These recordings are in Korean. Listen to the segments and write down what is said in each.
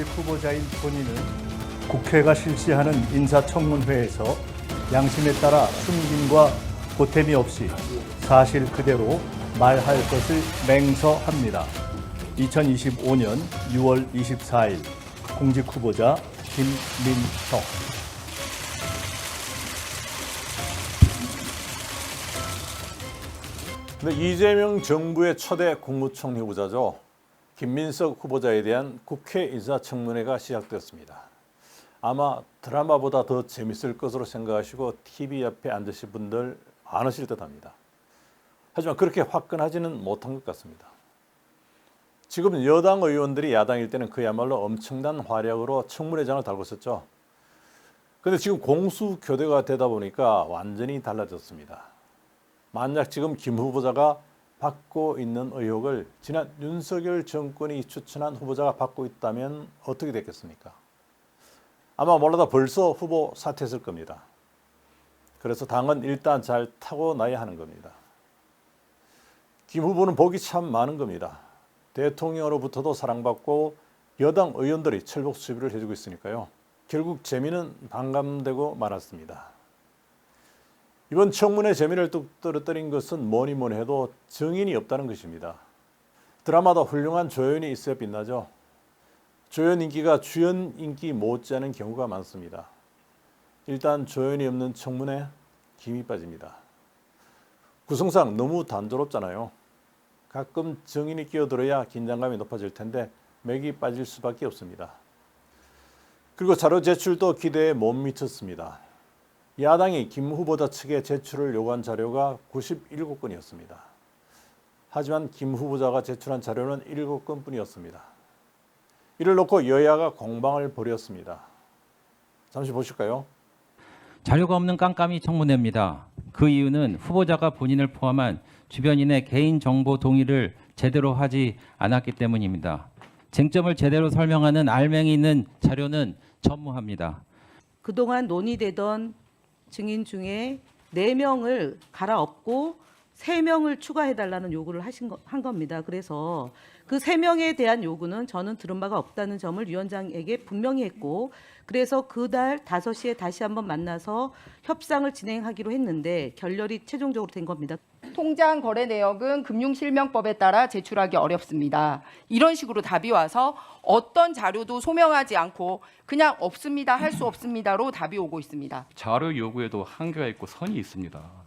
공직 후보자인 본인은 국회가 실시하는 인사청문회에서 양심에 따라 숨김과 보탬이 없이 사실 그대로 말할 것을 맹서합니다. 2025년 6월 24일 공직 후보자 김민석. 이재명 정부의 초대 국무총리 후보자죠. 김민석 후보자에 대한 국회 인사청문회가 시작되었습니다. 아마 드라마보다 더 재밌을 것으로 생각하시고 TV 옆에 앉으신 분들 많으실 듯합니다. 하지만 그렇게 화끈하지는 못한 것 같습니다. 지금 여당 의원들이 야당일 때는 그야말로 엄청난 활약으로 청문회장을 달고 있었죠. 그런데 지금 공수교대가 되다 보니까 완전히 달라졌습니다. 만약 지금 김 후보자가 받고 있는 의혹을 지난 윤석열 정권이 추천한 후보자가 받고 있다면 어떻게 됐겠습니까? 아마 몰라도 벌써 후보 사퇴했을 겁니다. 그래서 당은 일단 잘 타고나야 하는 겁니다. 김 후보는 복이 참 많은 겁니다. 대통령으로부터도 사랑받고 여당 의원들이 철복 수비를 해주고 있으니까요. 결국 재미는 반감되고 말았습니다. 이번 청문회 재미를 뚝 떨어뜨린 것은 뭐니 해도 증인이 없다는 것입니다. 드라마도 훌륭한 조연이 있어야 빛나죠. 조연 인기가 주연 인기 못지않은 경우가 많습니다. 일단 조연이 없는 청문회 김이 빠집니다. 구성상 너무 단조롭잖아요. 가끔 증인이 끼어들어야 긴장감이 높아질 텐데 맥이 빠질 수밖에 없습니다. 그리고 자료 제출도 기대에 못 미쳤습니다. 야당이 김 후보자 측에 제출을 요구한 자료가 97건이었습니다. 하지만 김 후보자가 제출한 자료는 7건뿐이었습니다. 이를 놓고 여야가 공방을 벌였습니다. 잠시 보실까요? 자료가 없는 깜깜이 청문회입니다. 그 이유는 후보자가 본인을 포함한 주변인의 개인정보 동의를 제대로 하지 않았기 때문입니다. 쟁점을 제대로 설명하는 알맹이 있는 자료는 전무합니다. 그동안 논의되던 증인 중에 4명을 갈아엎고 3명을 추가해달라는 요구를 한 겁니다. 그래서 그 3명에 대한 요구는 저는 들은 바가 없다는 점을 위원장에게 분명히 했고, 그래서 그날 5시에 다시 한번 만나서 협상을 진행하기로 했는데 결렬이 최종적으로 된 겁니다. 통장 거래 내역은 금융실명법에 따라 제출하기 어렵습니다. 이런 식으로 답이 와서 어떤 자료도 소명하지 않고 그냥 없습니다, 할 수 없습니다로 답이 오고 있습니다. 자료 요구에도 한계가 있고 선이 있습니다.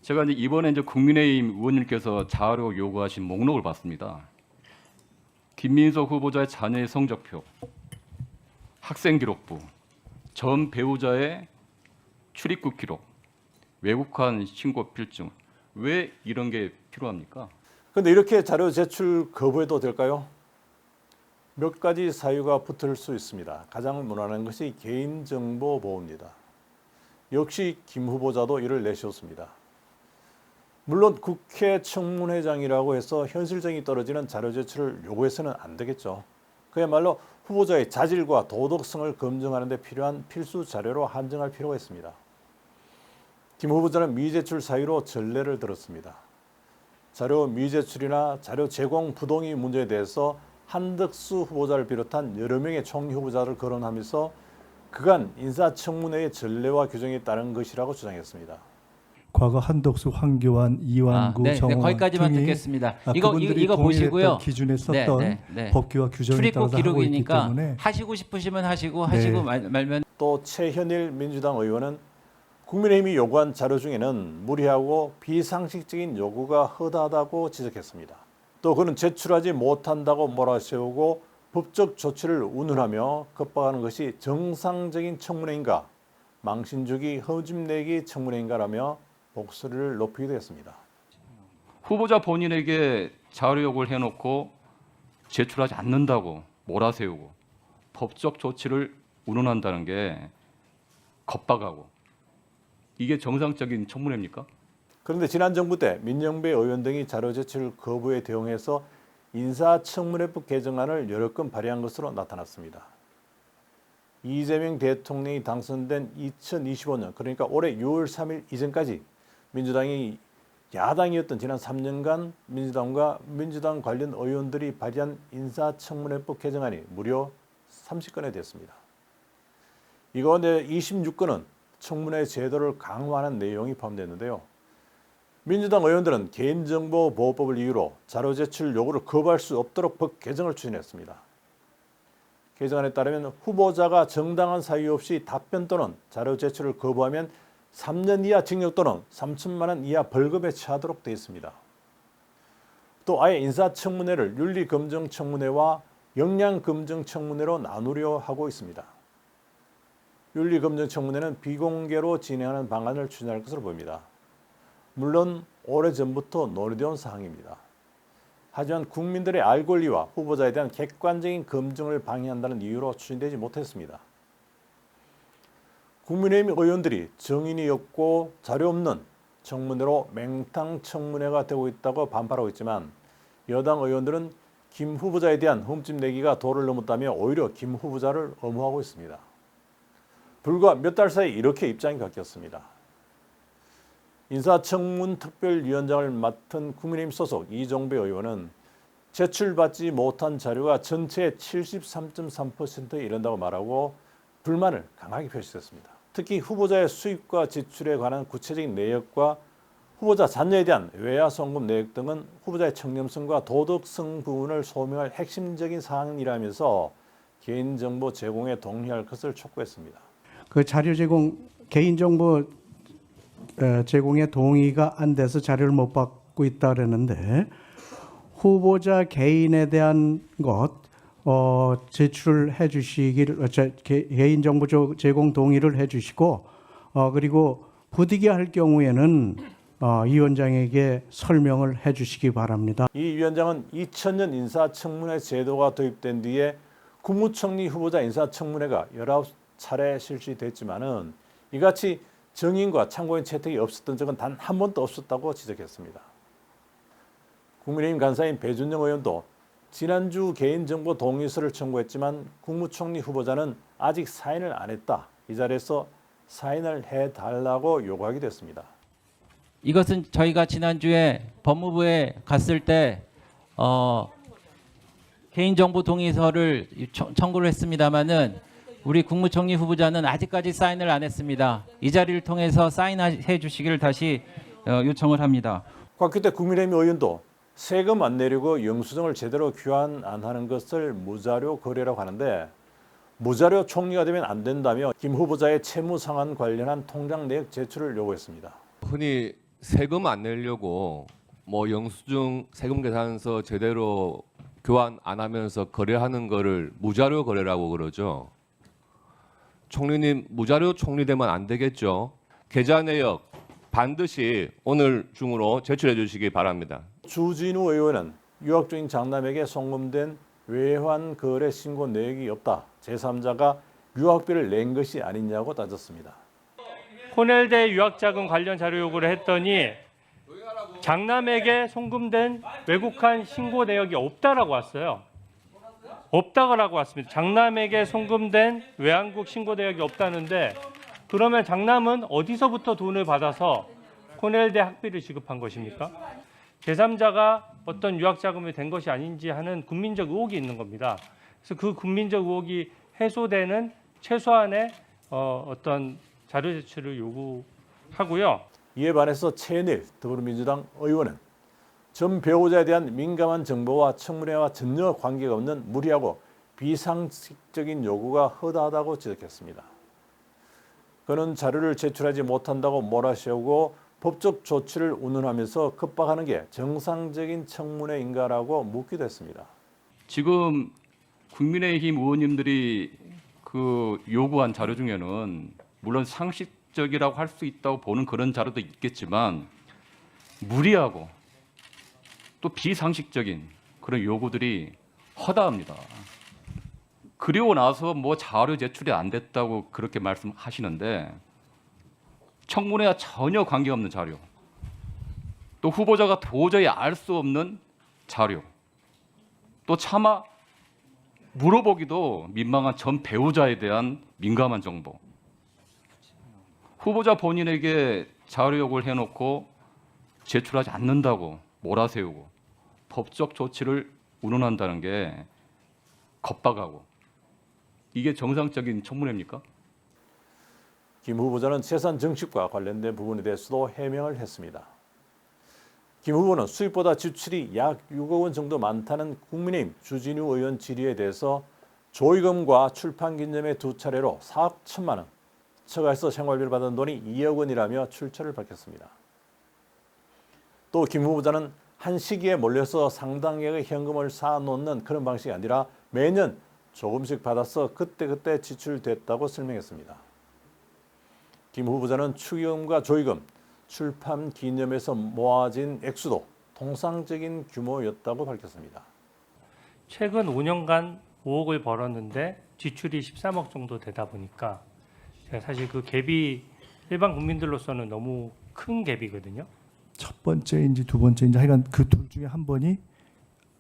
제가 이번에 국민의힘 의원님께서 자료 요구하신 목록을 봤습니다. 김민석 후보자의 자녀의 성적표, 학생 기록부, 전 배우자의 출입국 기록, 외국환 신고 필증. 왜 이런 게 필요합니까? 그런데 이렇게 자료 제출 거부해도 될까요? 몇 가지 사유가 붙을 수 있습니다. 가장 무난한 것이 개인정보 보호입니다. 역시 김 후보자도 이를 내세웠습니다. 물론 국회 청문회장이라고 해서 현실성이 떨어지는 자료 제출을 요구해서는 안 되겠죠. 그야말로 후보자의 자질과 도덕성을 검증하는 데 필요한 필수 자료로 한정할 필요가 있습니다. 김 후보자는 미제출 사유로 전례를 들었습니다. 자료 미제출이나 자료 제공 부동의 문제에 대해서 한덕수 후보자를 비롯한 여러 명의 총리 후보자를 거론하면서 그간 인사청문회의 전례와 규정에 따른 것이라고 주장했습니다. 과거 한덕수, 황교안, 이완구, 정홍원 거기까지만 등이 듣겠습니다. 그분들이 이거 보시고요. 기준에 썼던 법규와 규정에 따라서 하고 있기 기록이니까 때문에 하시고 싶으시면 하시고 하시고 말면 또 최현일 민주당 의원은 국민의힘이 요구한 자료 중에는 무리하고 비상식적인 요구가 허다하다고 지적했습니다. 또 그는 제출하지 못한다고 몰아세우고 법적 조치를 운운하며 겁박하는 것이 정상적인 청문회인가, 망신주기, 허심내기 청문회인가라며 목소리를 높이기도 했습니다. 후보자 본인에게 자료 요구를 해놓고 제출하지 않는다고 몰아세우고 법적 조치를 운운한다는 게 겁박하고 이게 정상적인 청문회입니까? 그런데 지난 정부 때 민영배 의원 등이 자료 제출 거부에 대응해서 인사청문회법 개정안을 여러 건 발의한 것으로 나타났습니다. 이재명 대통령이 당선된 2025년, 그러니까 올해 6월 3일 이전까지 민주당이 야당이었던 지난 3년간 민주당과 민주당 관련 의원들이 발의한 인사청문회법 개정안이 무려 30건에 됐습니다. 이 가운데 26건은 청문회 제도를 강화하는 내용이 포함됐는데요. 민주당 의원들은 개인정보보호법을 이유로 자료 제출 요구를 거부할 수 없도록 법 개정을 추진했습니다. 개정안에 따르면 후보자가 정당한 사유 없이 답변 또는 자료 제출을 거부하면 3년 이하 징역 또는 3천만 원 이하 벌금에 처하도록 되어 있습니다. 또 아예 인사청문회를 윤리검증청문회와 역량검증청문회로 나누려 하고 있습니다. 윤리검증청문회는 비공개로 진행하는 방안을 추진할 것으로 보입니다. 물론 오래전부터 논의되어 온 사항입니다. 하지만 국민들의 알 권리와 후보자에 대한 객관적인 검증을 방해한다는 이유로 추진되지 못했습니다. 국민의힘 의원들이 정인이 없고 자료 없는 청문회로 맹탕 청문회가 되고 있다고 반발하고 있지만 여당 의원들은 김 후보자에 대한 흠집 내기가 도를 넘었다며 오히려 김 후보자를 엄호하고 있습니다. 불과 몇 달 사이 이렇게 입장이 바뀌었습니다. 인사청문특별위원장을 맡은 국민의힘 소속 이종배 의원은 제출받지 못한 자료가 전체의 73.3%에 이른다고 말하고 불만을 강하게 표시했습니다. 특히 후보자의 수입과 지출에 관한 구체적인 내역과 후보자 자녀에 대한 외야 송금 내역 등은 후보자의 청렴성과 도덕성 부분을 소명할 핵심적인 사항이라면서 개인정보 제공에 동의할 것을 촉구했습니다. 그 자료 제공, 개인정보 제공에 동의가 안 돼서 자료를 못 받고 있다 그랬는데 후보자 개인에 대한 것 제출을 해주시기를 개인정보 제공 동의를 해주시고 그리고 부득이 할 경우에는 이 위원장에게 설명을 해주시기 바랍니다. 이 위원장은 2000년 인사청문회 제도가 도입된 뒤에 국무총리 후보자 인사청문회가 19차례 실시됐지만은 이같이 정인과 참고인 채택이 없었던 적은 단 한 번도 없었다고 지적했습니다. 국민의힘 간사인 배준영 의원도 지난주 개인정보 동의서를 청구했지만 국무총리 후보자는 아직 사인을 안 했다. 이 자리에서 사인을 해달라고 요구하기도 했습니다. 이것은 저희가 지난주에 법무부에 갔을 때 개인정보 동의서를 청구를 했습니다마는 우리 국무총리 후보자는 아직까지 사인을 안 했습니다. 이 자리를 통해서 사인해 주시기를 다시 요청을 합니다. 곽규태 국민의힘 의원도 세금 안 내려고 영수증을 제대로 교환 안 하는 것을 무자료 거래라고 하는데 무자료 총리가 되면 안 된다며 김 후보자의 채무 상환 관련한 통장 내역 제출을 요구했습니다. 흔히 세금 안 내려고 영수증 세금 계산서 제대로 교환 안 하면서 거래하는 거를 무자료 거래라고 그러죠. 총리님 무자료 총리 되면 안 되겠죠. 계좌 내역 반드시 오늘 중으로 제출해 주시기 바랍니다. 주진우 의원은 유학 중인 장남에게 송금된 외환 거래 신고 내역이 없다. 제3자가 유학비를 낸 것이 아니냐고 따졌습니다. 코넬대 유학자금 관련 자료 요구를 했더니 장남에게 송금된 외국한 신고 내역이 없다라고 왔어요. 없다고 왔습니다. 장남에게 송금된 외환국 신고 내역이 없다는데 그러면 장남은 어디서부터 돈을 받아서 코넬대 학비를 지급한 것입니까? 제3자가 어떤 유학자금이 된 것이 아닌지 하는 국민적 의혹이 있는 겁니다. 그래서 그 국민적 의혹이 해소되는 최소한의 어떤 자료 제출을 요구하고요. 이에 반해서 최은일 더불어민주당 의원은 전 배우자에 대한 민감한 정보와 청문회와 전혀 관계가 없는 무리하고 비상식적인 요구가 허다하다고 지적했습니다. 그는 자료를 제출하지 못한다고 몰아세우고 법적 조치를 운운하면서 급박하는 게 정상적인 청문회인가라고 묻기도 했습니다. 지금 국민의힘 의원님들이 그 요구한 자료 중에는 물론 상식적이라고 할 수 있다고 보는 그런 자료도 있겠지만 무리하고 또 비상식적인 그런 요구들이 허다합니다. 그리고 나서 자료 제출이 안 됐다고 그렇게 말씀하시는데 청문회와 전혀 관계없는 자료, 또 후보자가 도저히 알 수 없는 자료, 또 차마 물어보기도 민망한 전 배우자에 대한 민감한 정보, 후보자 본인에게 자료 요구를 해놓고 제출하지 않는다고 몰아세우고 법적 조치를 운운한다는 게 겁박하고 이게 정상적인 청문회입니까? 김 후보자는 재산 증식과 관련된 부분에 대해서도 해명을 했습니다. 김 후보는 수입보다 지출이 약 6억 원 정도 많다는 국민의힘 주진우 의원 질의에 대해서 조의금과 출판기념회 2차례로 4억 1천만 원, 처가에서 생활비를 받은 돈이 2억 원이라며 출처를 밝혔습니다. 또 김 후보자는 한 시기에 몰려서 상당액의 현금을 쌓아놓는 그런 방식이 아니라 매년 조금씩 받아서 그때그때 지출됐다고 설명했습니다. 김 후보자는 축의금과 조의금, 출판 기념에서 모아진 액수도 통상적인 규모였다고 밝혔습니다. 최근 5년간 5억을 벌었는데 지출이 13억 정도 되다 보니까 제가 사실 그 갭이 일반 국민들로서는 너무 큰 갭이거든요. 첫 번째인지 두 번째인지 하여간 그 둘 중에 한 번이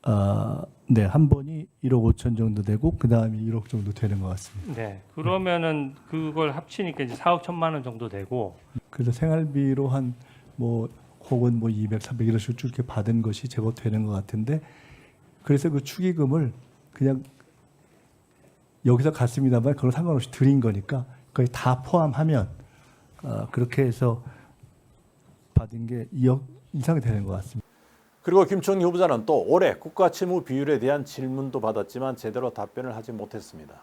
한 번이 1억 5천 정도 되고 그 다음이 1억 정도 되는 것 같습니다. 네. 그러면은 그걸 합치니까 이제 4억 1천만 원 정도 되고 그래서 생활비로 한 뭐 혹은 뭐 200, 300 이런 식으로 쭉 이렇게 받은 것이 제법 되는 것 같은데 그래서 그 축의금을 그냥 여기서 갔습니다만 그걸 상관없이 드린 거니까 거의 다 포함하면 그렇게 해서 받은 게 2억 이상이 되는 것 같습니다. 그리고 김총리 후보자는 또 올해 국가채무 비율에 대한 질문도 받았지만 제대로 답변을 하지 못했습니다.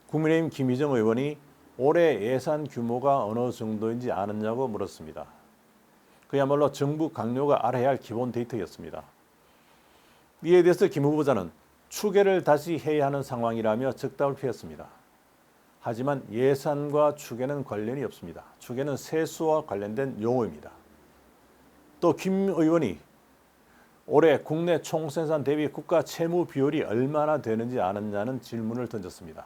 국민의힘 김희정 의원이 올해 예산 규모가 어느 정도인지 아느냐고 물었습니다. 그야말로 정부 강요가 알아야 할 기본 데이터였습니다. 이에 대해서 김 후보자는 추계를 다시 해야 하는 상황이라며 즉답을 피했습니다. 하지만 예산과 추계는 관련이 없습니다. 추계는 세수와 관련된 용어입니다. 또 김 의원이 올해 국내 총생산 대비 국가 채무 비율이 얼마나 되는지 아느냐는 질문을 던졌습니다.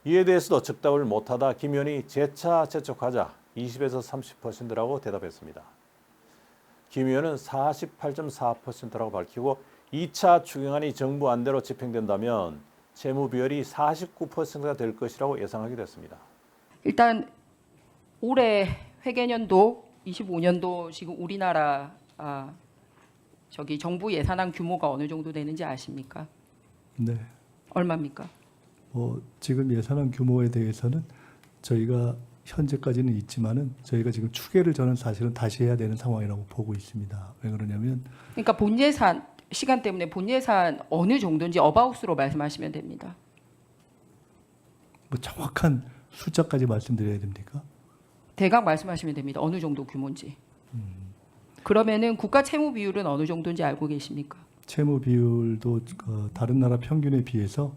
이에 대해서도 즉답을 못하다 김 의원이 재차 재촉하자 20에서 30%라고 대답했습니다. 김 의원은 48.4%라고 밝히고 2차 추경안이 정부 안대로 집행된다면 채무 비율이 49%가 될 것이라고 예상하기도 했습니다. 일단 올해 회계년도 25년도 지금 우리나라 정부 예산안 규모가 어느 정도 되는지 아십니까? 네. 얼마입니까? 지금 예산안 규모에 대해서는 저희가 현재까지는 있지만은 저희가 지금 추계를 저는 사실은 다시 해야 되는 상황이라고 보고 있습니다. 왜 그러냐면 그러니까 본 예산 시간 때문에 본 예산 어느 정도인지 어바웃으로 말씀하시면 됩니다. 뭐 정확한 숫자까지 말씀드려야 됩니까? 대강 말씀하시면 됩니다. 어느 정도 규모인지. 그러면은 국가 채무 비율은 어느 정도인지 알고 계십니까? 채무 비율도 다른 나라 평균에 비해서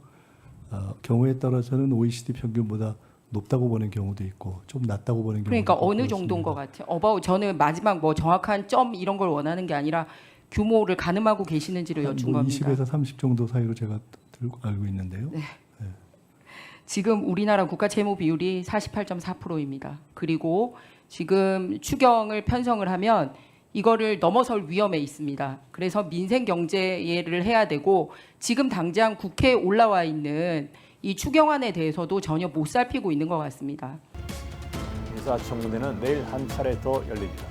경우에 따라서는 OECD 평균보다 높다고 보는 경우도 있고 좀 낮다고 보는 경우도 그러니까 있고 어느 그렇습니다. 정도인 것 같아요. 어바웃 저는 마지막 뭐 정확한 점 이런 걸 원하는 게 아니라 규모를 가늠하고 계시는지를 여쭌 뭐 겁니다. 20에서 30 정도 사이로 제가 알고 있는데요. 네. 지금 우리나라 국가 채무 비율이 48.4%입니다. 그리고 지금 추경을 편성을 하면 이거를 넘어설 위험에 있습니다. 그래서 민생 경제를 해야 되고 지금 당장 국회에 올라와 있는 이 추경안에 대해서도 전혀 못 살피고 있는 것 같습니다. 인사청문회는 내일 한 차례 더 열립니다.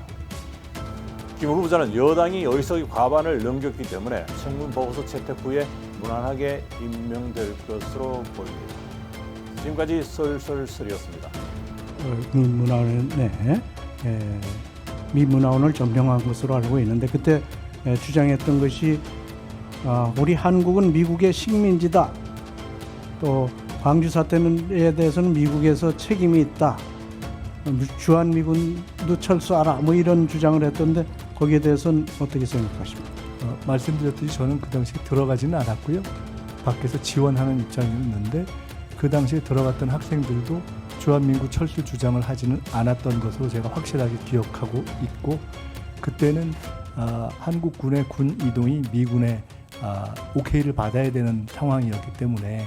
김 후보자는 여당이 의석이 과반을 넘겼기 때문에 청문 보고서 채택 후에 무난하게 임명될 것으로 보입니다. 지금까지 설설설이었습니다. 미문화원을 점령한 것으로 알고 있는데 그때 주장했던 것이 우리 한국은 미국의 식민지다. 또 광주 사태에 대해서는 미국에서 책임이 있다. 주한미군도 철수하라. 뭐 이런 주장을 했던데 거기에 대해서는 어떻게 생각하십니까? 말씀드렸듯이 저는 그 당시에 들어가지는 않았고요. 밖에서 지원하는 입장이었는데 그 당시에 들어갔던 학생들도 주한민국 철수 주장을 하지는 않았던 것으로 제가 확실하게 기억하고 있고 그때는 한국군의 군 이동이 미군의 오케이를 받아야 되는 상황이었기 때문에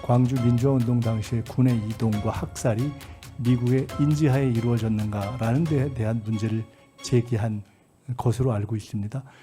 광주 민주화운동 당시의 군의 이동과 학살이 미국의 인지하에 이루어졌는가라는 데에 대한 문제를 제기한 것으로 알고 있습니다.